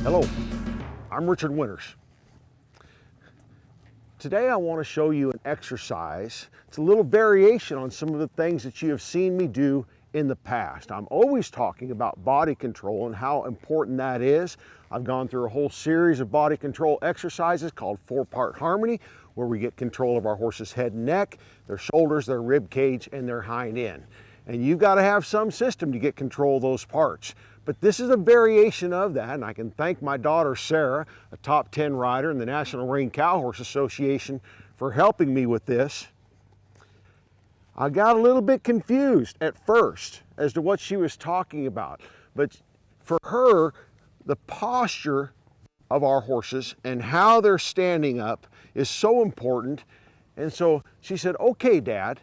Hello, I'm Richard Winters. Today I want to show you an exercise. It's a little variation on some of the things that you have seen me do in the past. I'm always talking about body control and how important that is. I've gone through a whole series of body control exercises called 4-Part Harmony, where we get control of our horse's head and neck, their shoulders, their rib cage, and their hind end. And you've got to have some system to get control of those parts. But this is a variation of that, and I can thank my daughter Sarah, a top 10 rider in the National Rein Cow Horse Association, for helping me with this. I got a little bit confused at first as to what she was talking about, but for her, the posture of our horses and how they're standing up is so important. And so she said, "Okay, Dad,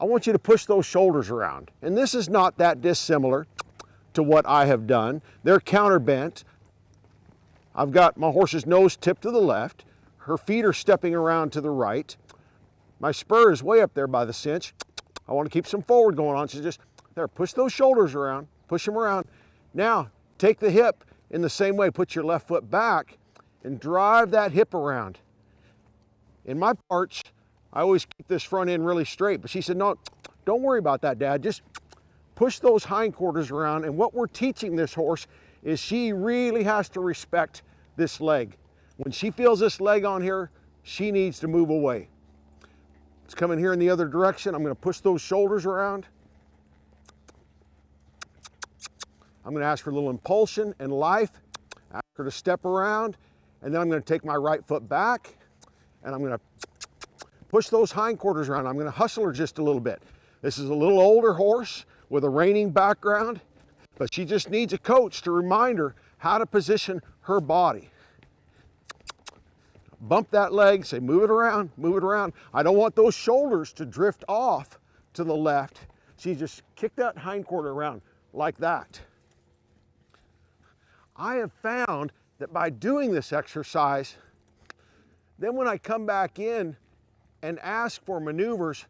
I want you to push those shoulders around." And this is not that dissimilar to what I have done. They're counterbent. I've got my horse's nose tipped to the left. Her feet are stepping around to the right. My spur is way up there by the cinch. I want to keep some forward going on. So just there, push those shoulders around, push them around. Now, take the hip in the same way. Put your left foot back and drive that hip around. In my parts, I always keep this front end really straight, but she said, "No, don't worry about that, Dad. Just push those hindquarters around." And what we're teaching this horse is she really has to respect this leg. When she feels this leg on here, she needs to move away. It's coming here in the other direction. I'm going to push those shoulders around. I'm going to ask for a little impulsion and life. Ask her to step around. And then I'm going to take my right foot back and I'm going to push those hindquarters around. I'm going to hustle her just a little bit. This is a little older horse with a reining background, but she just needs a coach to remind her how to position her body. Bump that leg, say, move it around, move it around. I don't want those shoulders to drift off to the left. So you just kick that hindquarter around like that. I have found that by doing this exercise, then when I come back in and ask for maneuvers,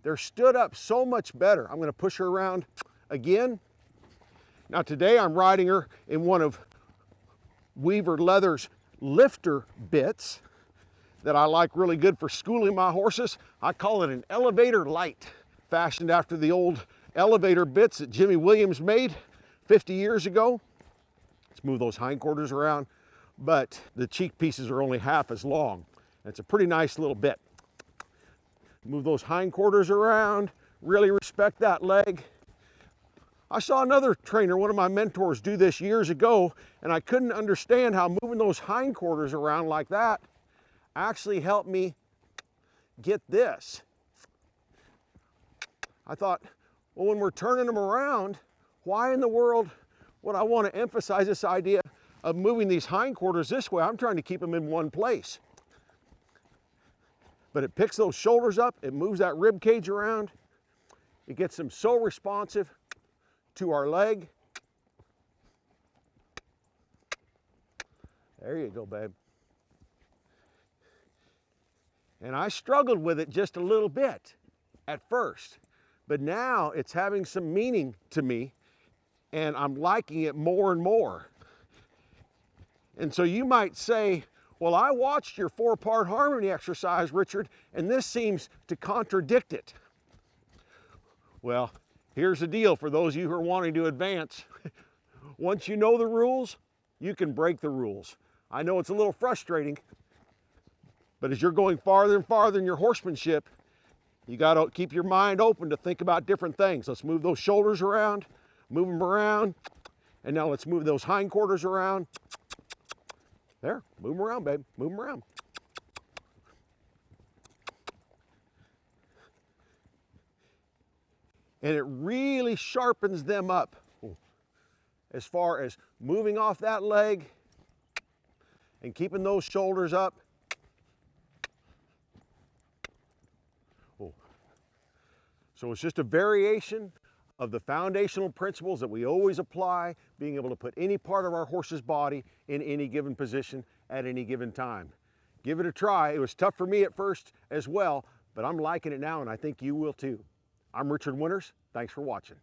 they're stood up so much better. I'm going to push her around again. Now today I'm riding her in one of Weaver Leather's lifter bits that I like really good for schooling my horses. I call it an elevator light, fashioned after the old elevator bits that Jimmy Williams made 50 years ago. Let's move those hindquarters around, but the cheek pieces are only half as long. It's a pretty nice little bit. Move those hindquarters around, really respect that leg. I saw another trainer, one of my mentors, do this years ago, and I couldn't understand how moving those hindquarters around like that actually helped me get this. I thought, well, when we're turning them around, why in the world would I want to emphasize this idea of moving these hindquarters this way? I'm trying to keep them in one place. But it picks those shoulders up, it moves that rib cage around, it gets them so responsive to our leg. There you go, babe. And I struggled with it just a little bit at first, but now it's having some meaning to me and I'm liking it more and more. And so you might say, well, I watched your 4-part harmony exercise, Richard, and this seems to contradict it. Well, here's the deal for those of you who are wanting to advance. Once you know the rules, you can break the rules. I know it's a little frustrating, but as you're going farther and farther in your horsemanship, you got to keep your mind open to think about different things. Let's move those shoulders around, move them around, and now let's move those hindquarters around. There, move them around, babe, move them around. And it really sharpens them up as far as moving off that leg and keeping those shoulders up. So it's just a variation of the foundational principles that we always apply, being able to put any part of our horse's body in any given position at any given time. Give it a try. It was tough for me at first as well, but I'm liking it now and I think you will too. I'm Richard Winters. Thanks for watching.